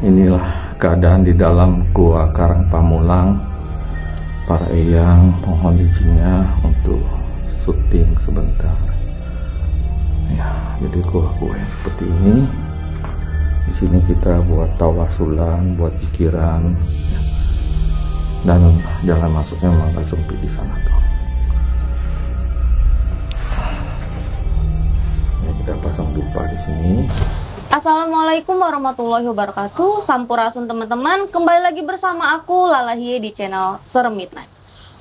Inilah keadaan di dalam Gua Karang Pamulang. Para eyang mohon izinnya untuk syuting sebentar. Ya, jadi gua yang seperti ini. Di sini kita buat tawasulan, buat zikiran, dan jalan masuknya memang agak sempit di sana tuh. Ya, kita pasang dupa di sini. Assalamualaikum warahmatullahi wabarakatuh. Sampurasun teman-teman, kembali lagi bersama aku Lala Hie di channel Serem Midnight.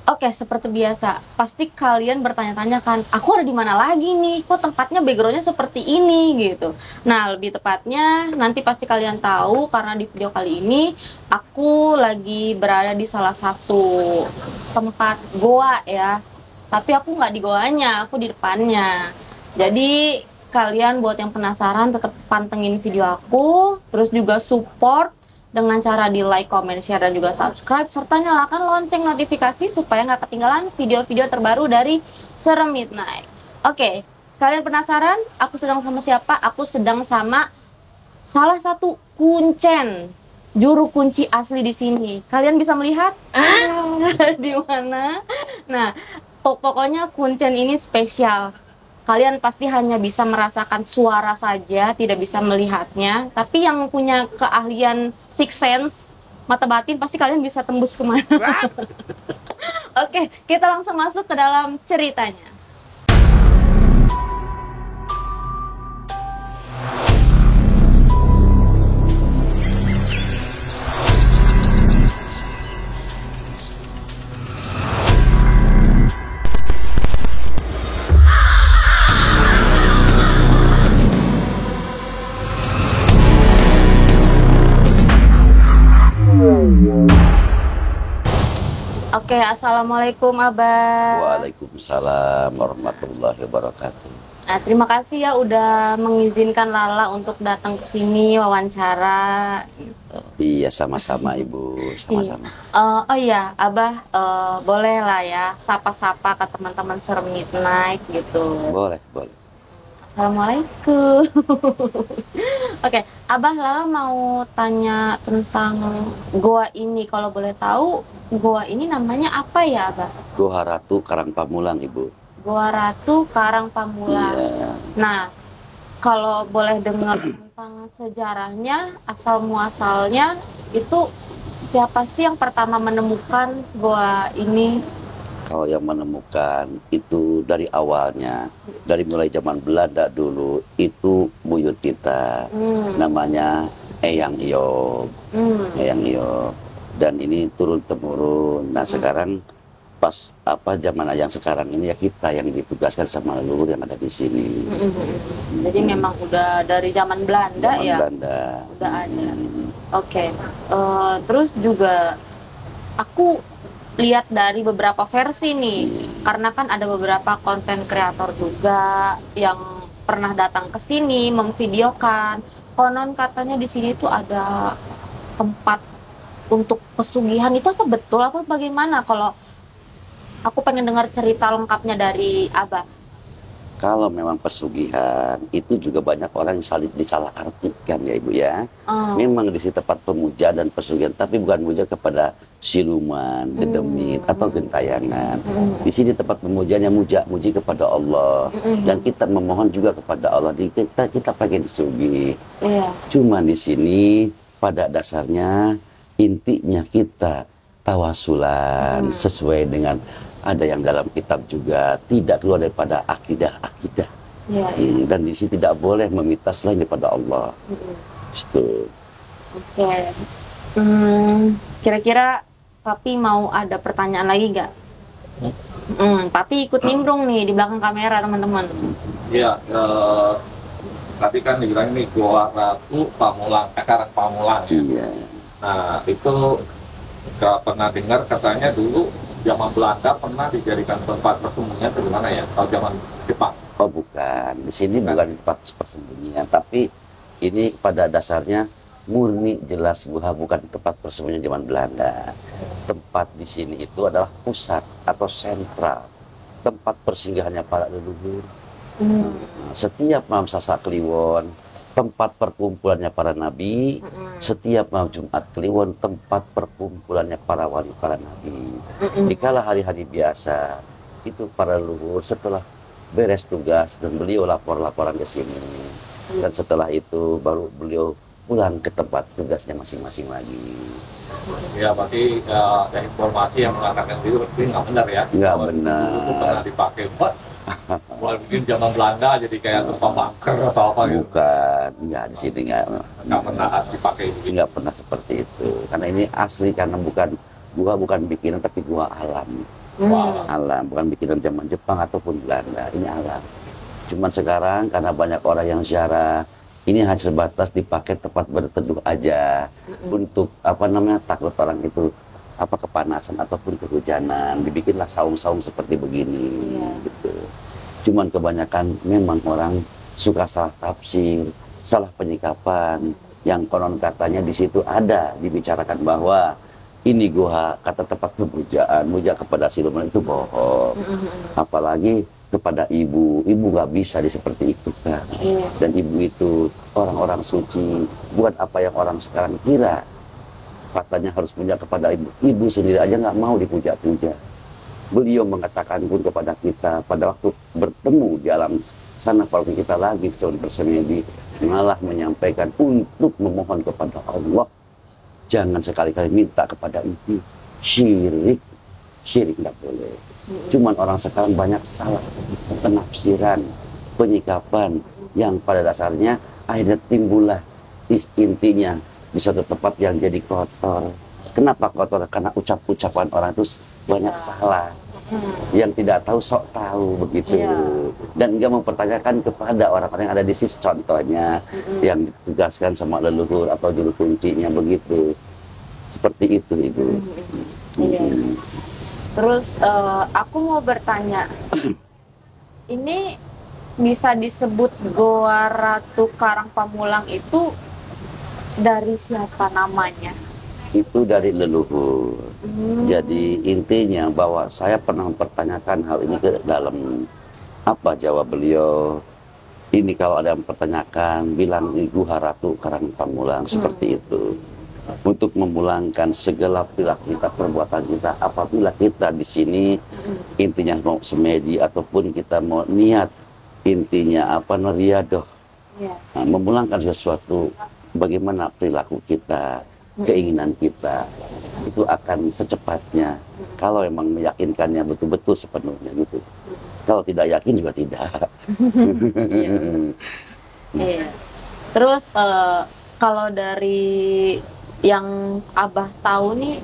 Oke, seperti biasa, pasti kalian bertanya-tanya kan, aku ada di mana lagi nih? Kok tempatnya backgroundnya seperti ini gitu. Nah, lebih tepatnya nanti pasti kalian tahu karena di video kali ini aku lagi berada di salah satu tempat goa ya. Tapi aku nggak di goanya, aku di depannya. Jadi kalian buat yang penasaran tetap pantengin video aku, terus juga support dengan cara di like, comment, share, dan juga subscribe, serta nyalakan lonceng notifikasi supaya nggak ketinggalan video-video terbaru dari Serem Midnight. Oke, kalian penasaran aku sedang sama siapa? Aku sedang sama salah satu kuncen, juru kunci asli di sini. Kalian bisa melihat di mana? Nah, pokoknya kuncen ini spesial. Kalian pasti hanya bisa merasakan suara saja, tidak bisa melihatnya. Tapi yang punya keahlian sixth sense, mata batin, pasti kalian bisa tembus kemana. Oke, kita langsung masuk ke dalam ceritanya. Oke, assalamualaikum Abah. Waalaikumsalam warahmatullahi wabarakatuh. Nah, terima kasih ya udah mengizinkan Lala untuk datang ke sini wawancara. Gitu. Iya, sama-sama Ibu, sama-sama. Oh iya, Abah boleh lah ya sapa-sapa ke teman-teman Serem Midnight gitu. Boleh, boleh. Assalamualaikum. Oke, Abah, Lala mau tanya tentang goa ini. Kalau boleh tahu, goa ini namanya apa ya, Abah? Goa Ratu Karang Pamulang, Ibu. Goa Ratu Karang Pamulang. Iya. Nah, kalau boleh dengar tentang sejarahnya, asal muasalnya, itu siapa sih yang pertama menemukan goa ini? Kalau yang menemukan itu dari awalnya, dari mulai zaman Belanda dulu, itu buyut kita, namanya Eyang Iyob. Eyang Iyob. Dan ini turun-temurun. Nah, sekarang pas zaman yang sekarang ini ya kita yang ditugaskan sama leluhur yang ada di sini. Jadi memang udah dari zaman Belanda zaman ya? Belanda. Udah ada. Oke. Terus juga aku lihat dari beberapa versi nih, karena kan ada beberapa konten kreator juga yang pernah datang ke sini memvideokan. Konon katanya di sini tuh ada tempat untuk pesugihan. Itu apa betul apa bagaimana? Kalau aku pengen dengar cerita lengkapnya dari Abah. Kalau memang pesugihan itu juga banyak orang yang disalahartikan ya Ibu ya. Memang di situ tempat pemuja dan pesugihan, tapi bukan puja kepada siluman, dedemit atau gentayangan. Di sini tempat pemujaan yang muji kepada Allah, dan kita memohon juga kepada Allah. Kita pengen disugih. Cuma di sini pada dasarnya intinya kita tawasulan sesuai dengan ada yang dalam kitab juga tidak keluar daripada akidah. Dan di sini tidak boleh meminta selain daripada Allah. Itu. Oke. Kira-kira Papi mau ada pertanyaan lagi nggak? Papi ikut nimbrung nih di belakang kamera teman-teman. Iya. Tadi kan dibilang ini Goa Ratu Pamulang, Karang Pamulang ya. Iya. Nah, itu nggak pernah dengar katanya dulu zaman Belanda pernah dijadikan tempat persembunyian atau gimana ya? Kalau zaman Jepang? Oh bukan, di sini bukan tempat persembunyian, tapi ini pada dasarnya murni jelas bukan tempat persembunyian zaman Belanda. Tempat di sini itu adalah pusat atau sentral, tempat persinggahannya para leluhur. Setiap malam Sasa Kliwon, tempat perkumpulannya para nabi, Setiap malam Jumat Kliwon tempat perkumpulannya para wali, para nabi. Dikala hari-hari biasa, itu para leluhur setelah beres tugas dan beliau laporan ke sini. Dan setelah itu baru beliau pulang ke tempat tugasnya masing-masing lagi. Ya, berarti ada informasi yang mengatakan itu nggak benar ya? Nggak benar. Itu pernah dipakai buat mungkin zaman Belanda jadi kayak tempat bunker atau apa gitu. Bukan, nggak di sini Nggak pernah dipakai begitu. nggak pernah seperti itu. Karena ini asli, karena bukan bikinan tapi gua alam. Wah. Alam, bukan bikinan zaman Jepang ataupun Belanda. Ini alam. Cuman sekarang karena banyak orang yang ziarah, ini hanya sebatas dipakai tempat berteduh aja untuk takut orang itu kepanasan ataupun kehujanan, dibikinlah saung-saung seperti begini gitu. Cuman kebanyakan memang orang suka salah tafsir, salah penyikapan, yang konon katanya di situ ada dibicarakan bahwa ini gua kata tempat pemujaan, muja kepada siluman itu bohong. Apalagi kepada ibu nggak bisa seperti itu kan. Dan ibu itu orang-orang suci, bukan apa yang orang sekarang kira. Katanya harus punya kepada ibu. Ibu sendiri aja nggak mau dipuja-puja. Beliau mengatakan pun kepada kita pada waktu bertemu di alam sana, kalau kita lagi bersemedi, malah menyampaikan untuk memohon kepada Allah, jangan sekali-kali minta kepada ibu. Syirik nggak boleh. Cuman orang sekarang banyak salah penafsiran, penyikapan yang pada dasarnya akhirnya timbullah intinya di suatu tempat yang jadi kotor. Kenapa kotor? Karena ucapan orang itu banyak salah. Yang tidak tahu sok tahu begitu. Dan enggak mempertanyakan kepada orang-orang yang ada di sisi, contohnya yang ditugaskan sama leluhur atau juru kuncinya begitu. Seperti itu Ibu. Terus aku mau bertanya, ini bisa disebut Goa Ratu Karang Pamulang itu dari siapa namanya? Itu dari leluhur. Jadi intinya bahwa saya pernah mempertanyakan hal ini ke dalam jawab beliau. Ini kalau ada yang mempertanyakan, bilang Guha Ratu Karang Pamulang seperti itu. Untuk memulangkan segala perilaku kita, perbuatan kita, apabila kita di sini intinya mau semedi ataupun kita mau niat intinya riadoh, memulangkan sesuatu, bagaimana perilaku kita, keinginan kita itu akan secepatnya kalau memang meyakinkannya betul-betul sepenuhnya gitu. Kalau tidak yakin juga tidak. Terus kalau dari yang Abah tahu nih,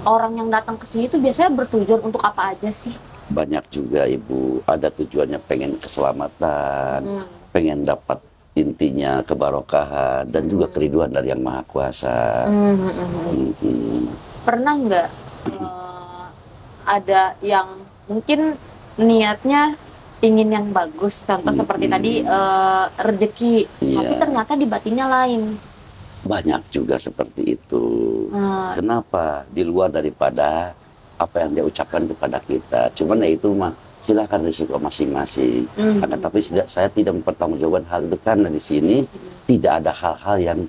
orang yang datang ke sini itu biasanya bertujuan untuk apa aja sih? Banyak juga Ibu, ada tujuannya pengen keselamatan, pengen dapat intinya kebarokahan dan juga keriduan dari Yang Maha Kuasa. Pernah nggak ada yang mungkin niatnya ingin yang bagus, contoh seperti tadi rezeki, tapi ternyata di batinnya lain? Banyak juga seperti itu. Kenapa? Di luar daripada apa yang dia ucapkan kepada kita. Cuman itu mah silakan risiko masing-masing. Tapi saya tidak mempertanggungjawabkan hal itu karena di sini tidak ada hal-hal yang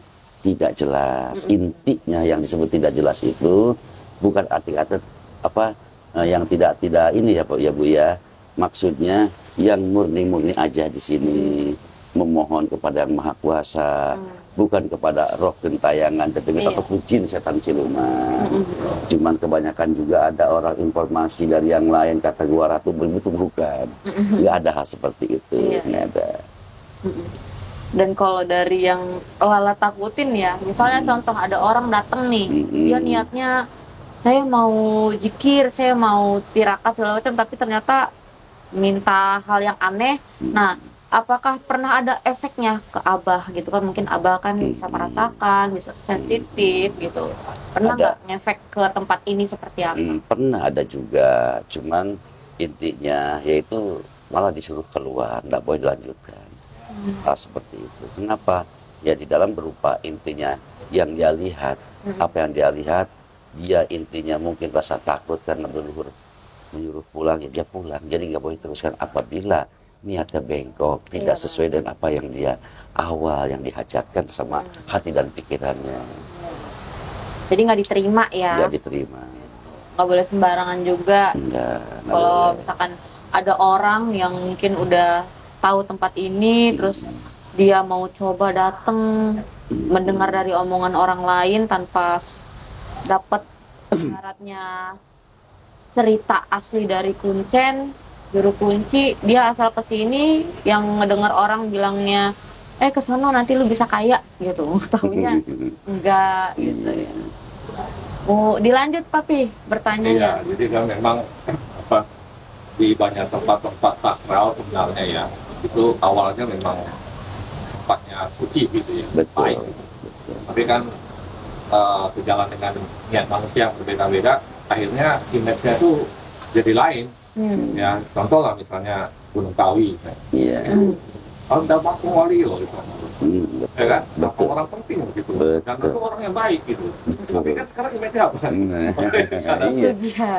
tidak jelas. Intinya yang disebut tidak jelas itu bukan arti-arti yang tidak ini ya Pak ya Bu ya. Maksudnya yang murni-murni aja di sini, memohon kepada Yang Maha Kuasa, bukan kepada roh gentayangan ataupun jin setan siluman. Cuman kebanyakan juga ada orang informasi dari yang lain kata Guha Ratu begitu, bukan. Nggak ada hal seperti itu. Nggak ada. Dan kalau dari yang Lala takutin ya, misalnya contoh ada orang datang nih, dia niatnya saya mau zikir, saya mau tirakat segala macam, tapi ternyata minta hal yang aneh. Nah, apakah pernah ada efeknya ke Abah gitu kan? Mungkin Abah kan bisa merasakan, bisa sensitif gitu. Pernah nggak ngefek ke tempat ini seperti apa? Pernah ada juga, cuman intinya yaitu malah disuruh keluar, nggak boleh dilanjutkan. Seperti itu. Kenapa? Ya di dalam berupa intinya yang dia lihat, apa yang dia lihat, dia intinya mungkin rasa takut karena leluhur menyuruh pulang, ya dia pulang. Jadi nggak boleh teruskan apabila niatnya bengkok, tidak sesuai dengan apa yang dia awal yang dihajatkan sama hati dan pikirannya. Jadi nggak diterima ya? Nggak diterima. Nggak boleh sembarangan juga. Enggak Kalau boleh. misalkan ada orang yang mungkin udah tahu tempat ini, terus dia mau coba datang, mendengar dari omongan orang lain tanpa dapat syaratnya cerita asli dari Kuncen, juru kunci, dia asal kesini yang ngedengar orang bilangnya kesana nanti lu bisa kaya gitu, tahunya enggak gitu ya. Dilanjut Papi bertanyanya. Iya, jadi kan memang apa di banyak tempat-tempat sakral sebenarnya ya, itu awalnya memang tempatnya suci gitu ya, Betul. baik gitu. Tapi kan sejalan dengan niat manusia yang berbeda-beda, akhirnya image-nya tuh jadi lain. Ya, contoh lah misalnya Gunung Kawi misalnya. Iya. Kalau udah Bakung Wali loh itu. Ya kan? Betul. Orang penting di situ. Betul. Dan itu orang yang baik gitu. Betul. Tapi kan sekarang image-nya apa? Iya.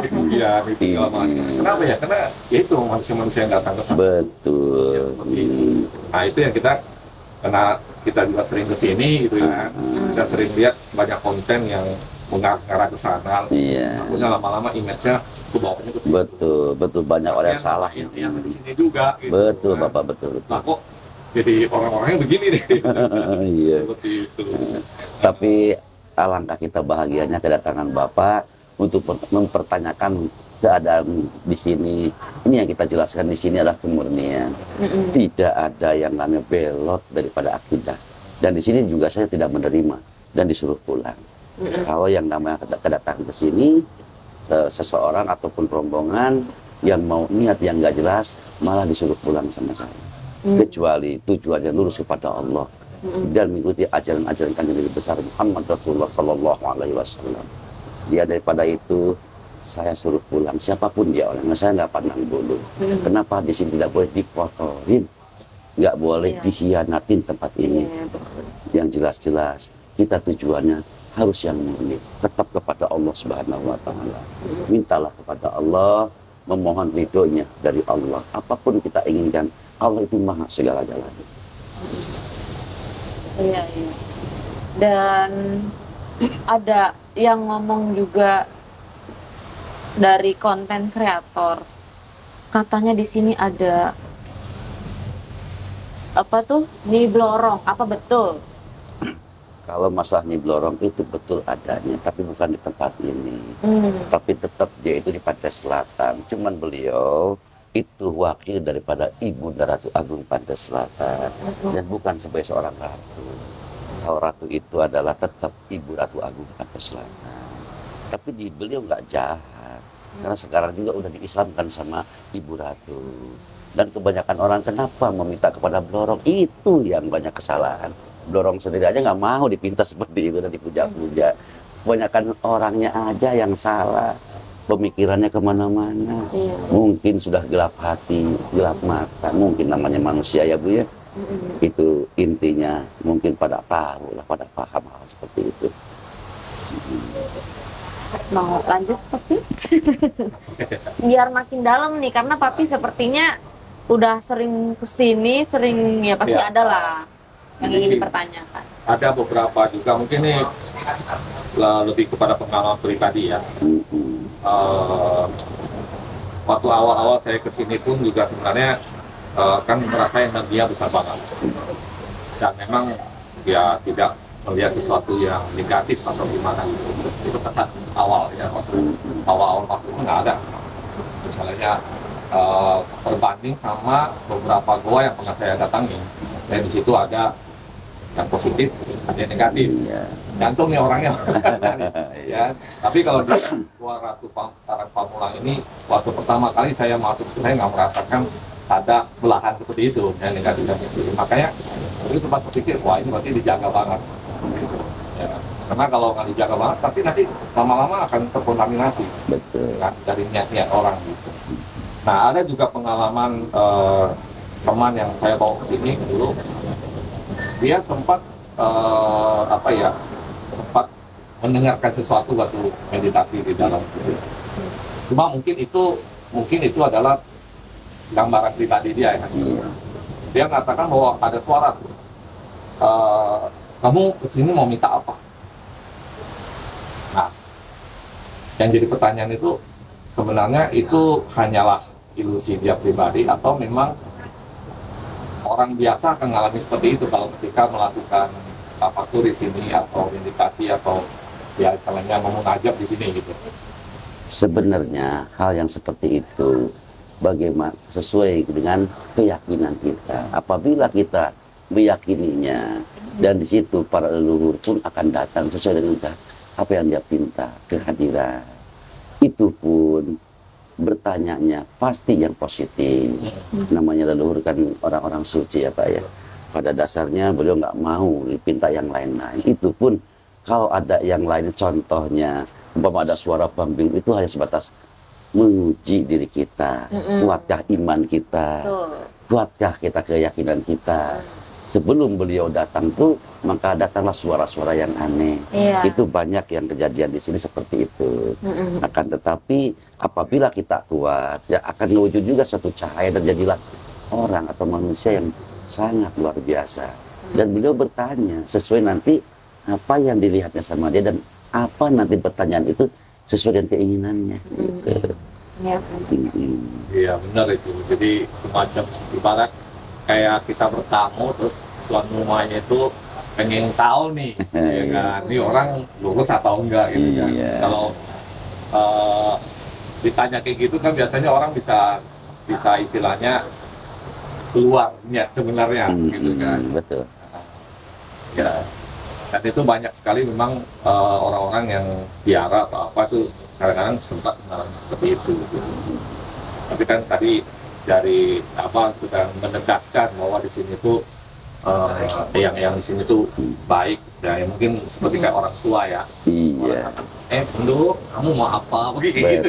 Pesugihan itu segala macam. Kenapa ya? Karena ya itu manusia-manusia yang datang ke sana. Betul. Ya, seperti itu. Nah, itu yang kita, karena kita juga sering ke sini gitu ya. Kita sering lihat banyak konten yang mengarah ke sana. Iya. Takutnya lama-lama image-nya kebawanya ke situ. Betul, betul, banyak orang yang salah. Yang di sini juga gitu. Betul, Nah, Bapak, betul. Nah, kok jadi orang-orangnya begini nih. Iya. Seperti itu. Tapi alangkah kita bahagianya kedatangan Bapak untuk mempertanyakan keadaan di sini. Ini yang kita jelaskan di sini adalah kemurnian. Tidak ada yang namanya belot daripada akidah. Dan di sini juga saya tidak menerima dan disuruh pulang. Kalau yang namanya kedatangan ke sini, seseorang ataupun rombongan yang mau niat yang nggak jelas, malah disuruh pulang sama saya. Kecuali tujuannya lurus kepada Allah dan mengikuti ajaran-ajaran kanjeng Nabi besar Muhammad Rasulullah Sallallahu Alaihi Wasallam. Dia daripada itu saya suruh pulang, siapapun dia orangnya, saya nggak pandang bulu. Kenapa di sini tidak boleh dikotorin, nggak boleh dikhianatin tempat ini. Yang jelas-jelas kita tujuannya harus yang murni, tetap kepada Allah Subhanahu wa Ta'ala. Mintalah kepada Allah, memohon ridhonya dari Allah. Apapun kita inginkan, Allah itu maha segala-galanya. Iya. Dan ada yang ngomong juga dari konten kreator, katanya di sini ada apa tuh, Nyi Blorong, apa betul? Kalau masalah Nyi Blorong itu betul adanya, tapi bukan di tempat ini. Tapi tetap dia itu di Pantai Selatan. Cuman beliau itu wakil daripada Ibunda Ratu Agung Pantai Selatan dan bukan sebagai seorang ratu. Kalau ratu itu adalah tetap Ibu Ratu Agung Pantai Selatan. Tapi beliau nggak jahat, karena sekarang juga udah diislamkan sama Ibu Ratu. Dan kebanyakan orang kenapa meminta kepada Blorong, itu yang banyak kesalahan. Blorong sendiri aja nggak mau dipinta seperti itu dan dipuja-puja. Kebanyakan orangnya aja yang salah, pemikirannya kemana-mana. Mungkin sudah gelap hati, gelap mata, mungkin namanya manusia ya Bu ya. Itu intinya, mungkin pada tahu lah, pada paham hal seperti itu. Mau lanjut Papi? Biar makin dalam nih, karena Papi sepertinya udah sering kesini, sering ya pasti ada lah yang ingin dipertanyakan. Ada beberapa juga, mungkin ini lebih kepada pengalaman pribadi ya. Waktu awal-awal saya kesini pun juga sebenarnya kan merasain dia besar banget. Dan memang ya tidak melihat sesuatu yang negatif atau gimana gitu. Itu kesan awalnya, waktu awal-awal masuk nggak ada. Misalnya berbanding sama beberapa goa yang pernah saya datangi, dan di situ ada yang positif, ada yang negatif. Gantung nih orangnya. Ya. Tapi kalau di Gua Ratu Karang Pamulang ini, waktu pertama kali saya masuk, saya nggak merasakan ada belahan seperti itu, saya negatif dan negatif. Makanya itu sempat berpikir, wah ini berarti dijaga banget. Ya. Karena kalau nggak dijaga banget, pasti nanti lama-lama akan terkontaminasi. Betul. Kan, dari niat-niat orang gitu. Nah, ada juga pengalaman teman yang saya bawa ke sini dulu. Dia sempat sempat mendengarkan sesuatu waktu meditasi di dalam. Cuma mungkin itu adalah gambaran pribadi dia ya. Iya. Dia mengatakan bahwa ada suara, kamu kesini mau minta apa? Nah, yang jadi pertanyaan itu sebenarnya itu hanyalah ilusi dia pribadi atau memang orang biasa akan mengalami seperti itu kalau ketika melakukan tafakur di sini atau meditasi atau ya istilahnya memunajat di sini gitu. Sebenarnya hal yang seperti itu bagaimana sesuai dengan keyakinan kita. Apabila kita meyakininya dan di situ para leluhur pun akan datang sesuai dengan apa yang dia pinta, kehadiran. Itu pun bertanyanya pasti yang positif. Namanya leluhur kan orang-orang suci ya Pak ya. Pada dasarnya beliau nggak mau dipinta yang lain-lain. Itu pun kalau ada yang lain, contohnya umpama ada suara pembimbing, itu hanya sebatas menguji diri kita, kuatkah iman kita, kuatkah kita keyakinan kita. Sebelum beliau datang tuh, maka datanglah suara-suara yang aneh. Itu banyak yang kejadian di sini seperti itu. Akan tetapi apabila kita kuat, ya akan mewujud juga suatu cahaya dan jadilah orang atau manusia yang sangat luar biasa. Dan beliau bertanya sesuai nanti apa yang dilihatnya sama dia dan apa nanti pertanyaan itu sesuai dengan keinginannya. Gitu. Iya benar itu. Jadi semacam ibarat kayak kita bertamu terus tuan rumahnya itu pengen tahu nih, ya kan, ini orang lurus atau enggak gitu kan. Kalau ditanya kayak gitu kan biasanya orang bisa istilahnya keluar niat sebenarnya gitu kan. Betul. Ya. Dan itu banyak sekali memang orang-orang yang ziarah atau apa tuh kadang-kadang sempat mengalami seperti itu. Gitu. Tapi kan tadi dari apa sudah menegaskan bahwa di sini tuh yang di sini tuh baik ya, mungkin seperti kayak orang tua ya. Iya. Bendo, kamu mau apa? Begitu.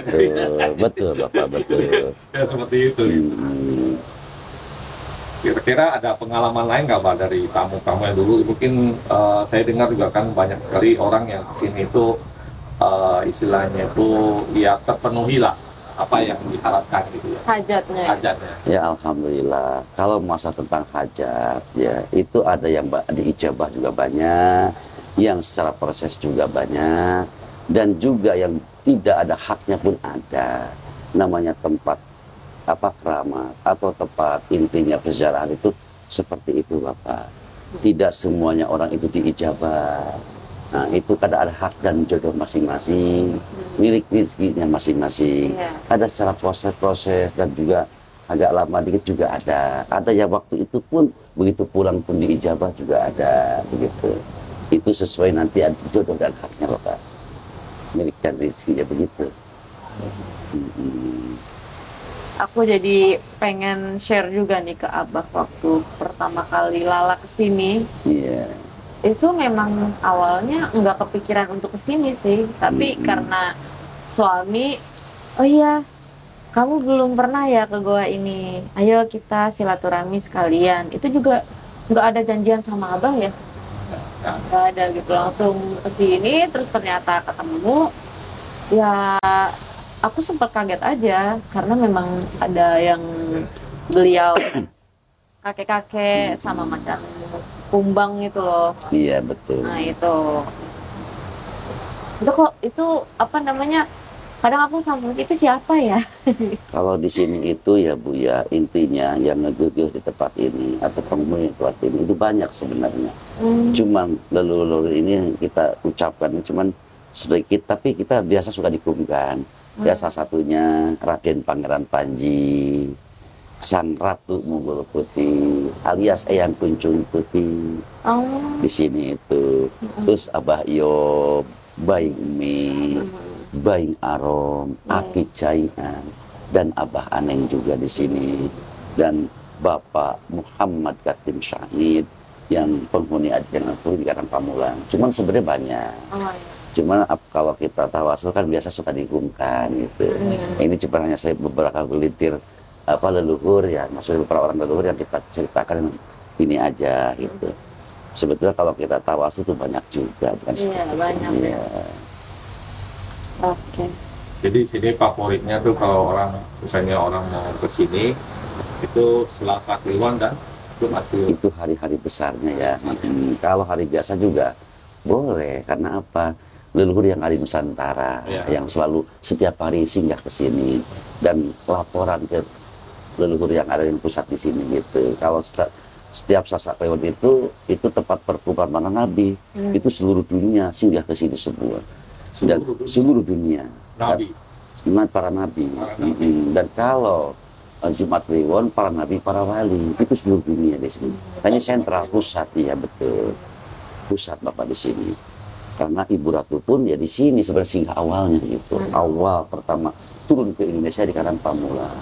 Betul Bapak, betul. Ya seperti itu. Kira-kira ada pengalaman lain nggak Pak dari tamu-tamu yang dulu? Mungkin saya dengar juga kan banyak sekali orang yang kesini itu istilahnya itu ya terpenuhi lah apa yang diharapkan gitu ya. Hajatnya. Ya alhamdulillah. Kalau masa tentang hajat ya itu ada yang diijabah juga banyak, yang secara proses juga banyak, dan juga yang tidak ada haknya pun ada. Namanya tempat apa keramat atau tempat intinya peziarahan itu seperti itu Bapak. Tidak semuanya orang itu diijabah. Nah itu kadang ada hak dan jodoh masing-masing, milik rezekinya masing-masing. Ada secara proses-proses dan juga agak lama dikit juga ada. Ada yang waktu itu pun begitu pulang pun diijabah juga ada begitu. Itu sesuai nanti jodoh dan haknya Bapak. Milik dan rezekinya begitu. Aku jadi pengen share juga nih ke Abah waktu pertama kali Lala kesini. Itu memang awalnya nggak kepikiran untuk kesini sih, tapi karena suami, oh iya, kamu belum pernah ya ke goa ini, ayo kita silaturahmi sekalian. Itu juga nggak ada janjian sama Abah ya, nggak ada gitu, langsung kesini, terus ternyata ketemu, ya aku sempat kaget aja, karena memang ada yang beliau kakek-kakek sama macam kumbang itu loh. Iya betul. Nah itu kok itu apa namanya? Kadang aku sampai itu siapa ya? Kalau di sini itu ya Bu ya, intinya yang ngeguguh di tempat ini atau penghuni tempat ini itu banyak sebenarnya. Cuman leluhur ini kita ucapkan cuman sedikit, tapi kita biasa suka dikumkan. Ya salah satunya Raden Pangeran Panji, Sang Ratu Munggul Putih, alias Eyang Kuncung Putih. Di sini itu. Terus Abah Yob, Baing Mi, Baing Arom, Aki Caian, dan Abah Aneng juga di sini. Dan Bapak Muhammad Katim Syahid yang penghuni Ajian di Karang Pamulang. Cuman sebenarnya banyak. Cuman kalau kita tawasul kan biasa suka diumumkan gitu. Ini cuma hanya saya beberapa gelintir apa leluhur ya, maksudnya beberapa orang leluhur yang kita ceritakan ini aja gitu. Sebetulnya kalau kita tawasul itu banyak juga, bukan seperti banyak ya. Oke. Jadi sini favoritnya tuh kalau orang misalnya orang mau ke sini itu Selasa Kliwon dan Jumat Kliwon. Itu hari-hari besarnya ya. Kalau hari biasa juga boleh, karena apa? Leluhur yang ada di Nusantara, yang selalu setiap hari singgah ke sini dan laporan ke leluhur yang ada di pusat di sini gitu. Kalau setiap Selasa Kliwon itu tempat perkumpulan para nabi, itu seluruh dunia singgah ke sini semua. Dan seluruh dunia. Nabi. Para nabi. Dan kalau Jumat Kliwon, para nabi, para wali, itu seluruh dunia di sini. Hanya sentral pusat, ya betul. Pusat Bapak di sini. Karena Ibu Ratu pun ya di sini sebenarnya singgah awalnya gitu. Awal pertama turun ke Indonesia di Karang Pamulang.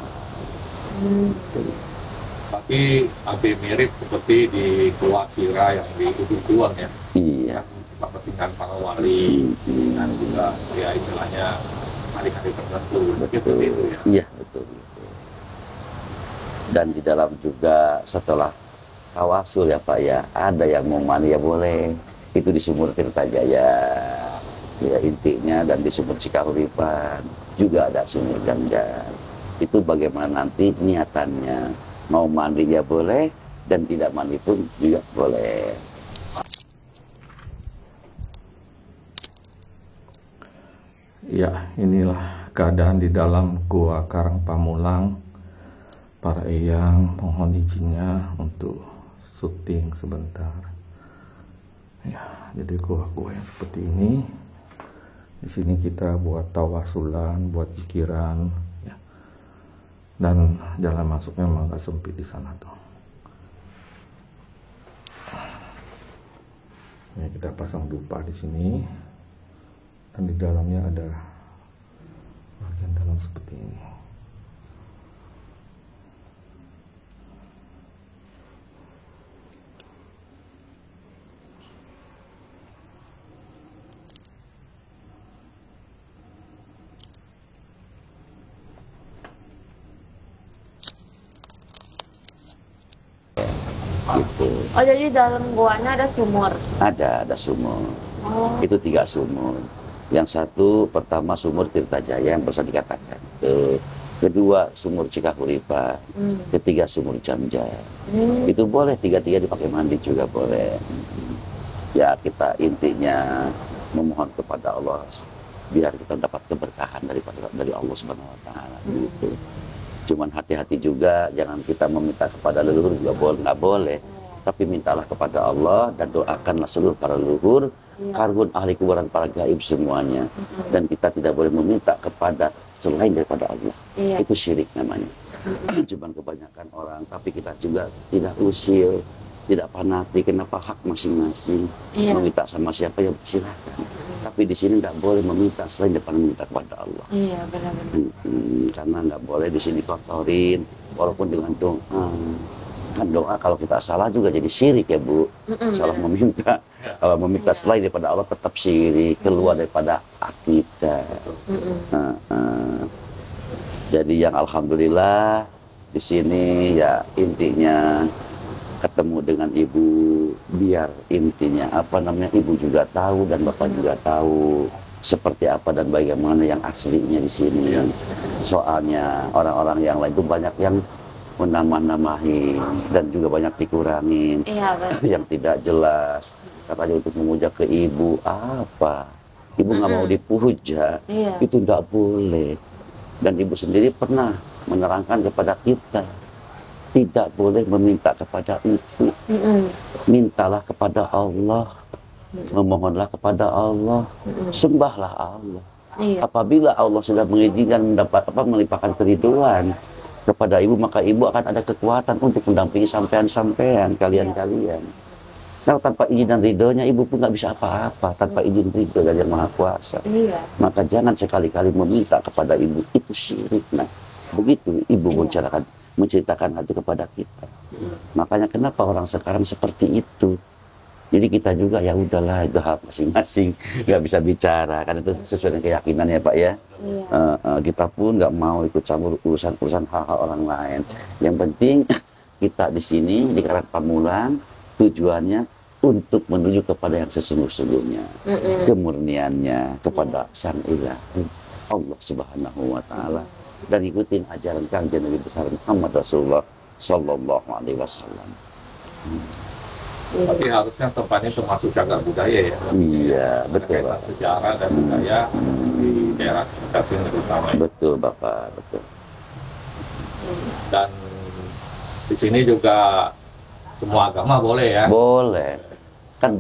Tapi hampir mirip seperti di Gua Sira yang di Ujung Kulon ya. Iya. Tempat persinggahan para wali dan juga ya istilahnya hari-hari tertentu. Betul. Itu ya. Iya betul. Dan di dalam juga setelah tawasul ya Pak ya, ada yang mau mandi ya boleh. Itu di Sumur Tirtajaya ya intinya, dan di Sumur Cikahuripan juga ada Sumur Jamjar. Itu bagaimana nanti niatannya, mau mandi ya boleh dan tidak mandi pun juga boleh. Ya, inilah keadaan di dalam Gua Karang Pamulang. Para eyang mohon izinnya untuk syuting sebentar. Ya, jadi gua-gua yang seperti ini. Di sini kita buat tawasulan, buat zikiran, ya. Dan jalan masuknya memang agak sempit di sana tuh. Ini kita pasang dupa di sini, dan di dalamnya ada bagian dalam seperti ini. Gitu. Oh, jadi dalam guanya ada sumur. Ada sumur. Oh. Itu 3 sumur. Yang satu pertama Sumur Tirtajaya yang bisa dikatakan. Kedua Sumur Cikahuripan. Ketiga Sumur Jamjar. Itu boleh, 3-3 dipakai mandi juga boleh. Ya kita intinya memohon kepada Allah biar kita dapat keberkahan dari Allah Subhanahu Wa Taala. Gitu. Cuman hati-hati juga, jangan kita meminta kepada leluhur juga nggak boleh. Tapi mintalah kepada Allah dan doakanlah seluruh para leluhur, karbon ahli kuburan para gaib semuanya. Dan kita tidak boleh meminta kepada selain daripada Allah. Itu syirik namanya. Cuman kebanyakan orang, tapi kita juga tidak usil, tidak fanatik, kenapa hak masing-masing. Meminta sama siapa ya silakan. Tapi di sini nggak boleh meminta selain daripada meminta kepada Allah. Iya, benar-benar. Karena nggak boleh di sini kotorin, walaupun dengan doa. Kan doa kalau kita salah juga jadi syirik ya Bu. Salah meminta. Kalau meminta selain daripada Allah tetap syirik, keluar daripada akidah. Jadi yang alhamdulillah di sini ya intinya ketemu dengan Ibu, biar intinya Ibu juga tahu dan Bapak juga tahu seperti apa dan bagaimana yang aslinya di sini. Soalnya orang-orang yang lain itu banyak yang menambah-nambahi dan juga banyak dikurangin. Yang tidak jelas. Katanya untuk memuja ke Ibu apa? Ibu nggak mau dipuja, itu nggak boleh. Dan Ibu sendiri pernah menerangkan kepada kita, tidak boleh meminta kepada itu. Mintalah kepada Allah, memohonlah kepada Allah, sembahlah Allah. Apabila Allah sudah mengizinkan melimpahkan keriduan kepada Ibu, maka Ibu akan ada kekuatan untuk mendampingi sampean-sampean, kalian-kalian. Kalau tanpa izin dan ridhonya, Ibu pun nggak bisa apa-apa tanpa izin ridho dari Yang Maha Kuasa. Maka jangan sekali-kali meminta kepada Ibu, itu syirik. Nah, begitu Ibu menceritakan hati kepada kita. Makanya kenapa orang sekarang seperti itu? Jadi kita juga ya udahlah, itu hak masing-masing, nggak bisa bicara kan, itu sesuai dengan keyakinan ya Pak ya. Kita pun nggak mau ikut campur urusan hal-hal orang lain. Yang penting kita di sini di Karang Pamulang tujuannya untuk menuju kepada yang sesungguh-sungguhnya, kemurniannya kepada Sang Ilahi. Allah Subhanahu wa taala dan ikutin ajaran Kanjeng Nabi besar Muhammad Rasulullah sallallahu alaihi wasallam. Tapi harusnya tempatnya termasuk cagar budaya ya. Iya, betul. Berkaitan sejarah dan budaya di daerah sekitar sini terutama. Betul Bapak, betul. Dan di sini juga semua agama boleh ya. Boleh. Kan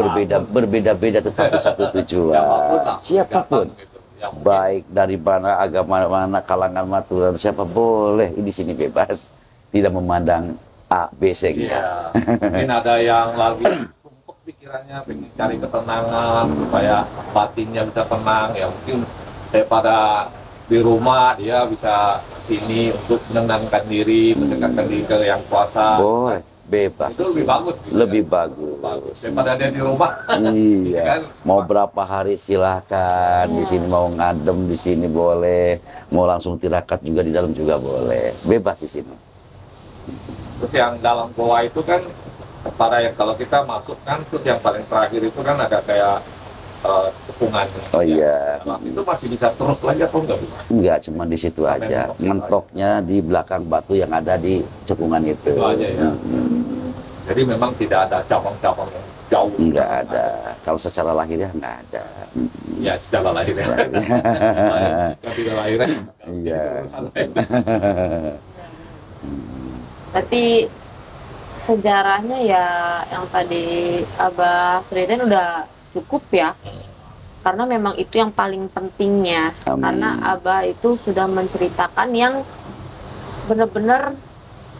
berbeda-beda tetapi satu tujuan. Siapapun. Gitu. Baik dari mana agama mana kalangan maturan siapa boleh di sini bebas. Tidak memandang A, B, C gitu. Iya. Mungkin ada yang lagi sumpah pikirannya pengen cari ketenangan supaya batinnya bisa tenang ya, mungkin daripada di rumah dia bisa sini untuk menenangkan diri, mendekatkan diri ke yang kuasa. Boleh, bebas. Itu lebih bagus gitu, lebih ya? bagus. Daripada dia di rumah. Iya. Kan? Mau berapa hari silahkan. Di sini mau ngadem di sini boleh. Mau langsung tirakat juga di dalam juga boleh. Bebas di sini. Terus yang dalam goa itu kan pada yang kalau kita masuk kan, terus yang paling terakhir itu kan ada kayak cekungan. Oh iya. Nah, itu masih bisa terus lagi atau enggak? Enggak, cuma di situ Sampai aja. mentok Mentoknya di belakang batu yang ada di cekungan itu. Itu aja ya. Jadi memang tidak ada cabang-cabang yang jauh. Enggak ada. Kalau secara lahirnya enggak ada. Ya, secara lahirnya. Kalau tidak lahirnya. Iya. Berarti sejarahnya ya yang tadi Abah ceritain udah cukup ya. Karena memang itu yang paling pentingnya. Amin. Karena Abah itu sudah menceritakan yang benar-benar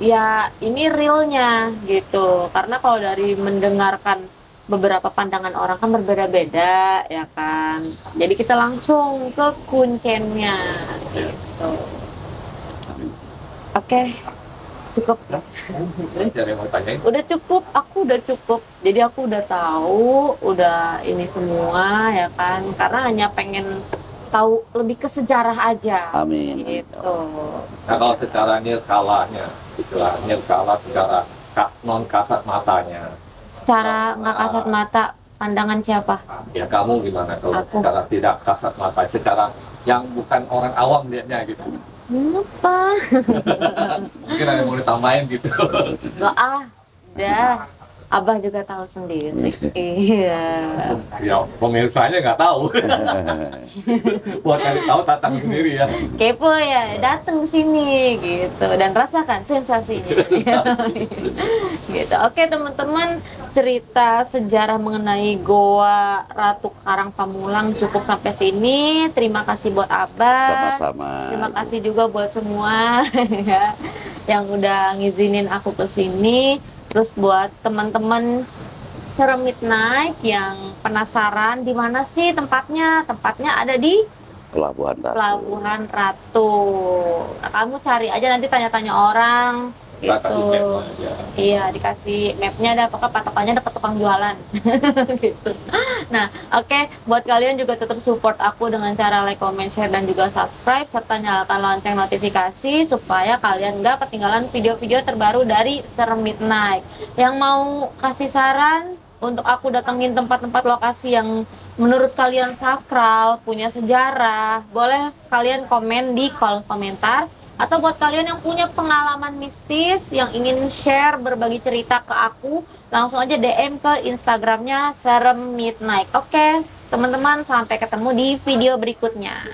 ya ini realnya gitu. Karena kalau dari mendengarkan beberapa pandangan orang kan berbeda-beda ya kan. Jadi kita langsung ke kuncennya gitu. Oke. Cukup sih. Terus ada yang mau tanyain? Udah cukup, aku udah cukup. Jadi aku udah tahu, udah ini semua ya kan. Karena hanya pengen tahu lebih ke sejarah aja. Amin. Gitu. Nah, kalau secara nirkalanya, istilah nirkala secara non kasat matanya. Secara nggak kasat mata, pandangan siapa? Ya kamu gimana kalau Aku. secara tidak kasat mata, secara yang bukan orang awam lihatnya gitu. Kenapa? Mungkin ada yang mau ditambahin gitu. Gak dah. Abah juga tahu sendiri. Iya. Ya pemirsanya nggak tahu. Buat cari tahu tatang sendiri ya. Kepo ya, datang sini gitu dan rasakan sensasinya. Gitu. Oke teman-teman, cerita sejarah mengenai Goa Ratu Karang Pamulang cukup sampai sini. Terima kasih buat Abah. Sama-sama. Terima kasih juga buat semua ya yang udah ngizinin aku ke sini. Terus buat teman-teman Serem Midnight yang penasaran di mana sih tempatnya? Tempatnya ada di Pelabuhan Ratu. Pelabuhan Ratu. Nah, kamu cari aja nanti tanya-tanya orang. Kita Gitu. kasih map aja. Iya, dikasih mapnya ada, pokoknya patokannya deket tukang jualan. Gitu. Nah, oke, buat kalian juga tetap support aku dengan cara like, comment, share, dan juga subscribe serta nyalakan lonceng notifikasi supaya kalian nggak ketinggalan video-video terbaru dari Serem Midnight. Yang mau kasih saran untuk aku datengin tempat-tempat lokasi yang menurut kalian sakral, punya sejarah, boleh kalian komen di kolom komentar. Atau buat kalian yang punya pengalaman mistis, yang ingin share, berbagi cerita ke aku, langsung aja DM ke Instagramnya Serem Midnight. Oke, teman-teman, sampai ketemu di video berikutnya.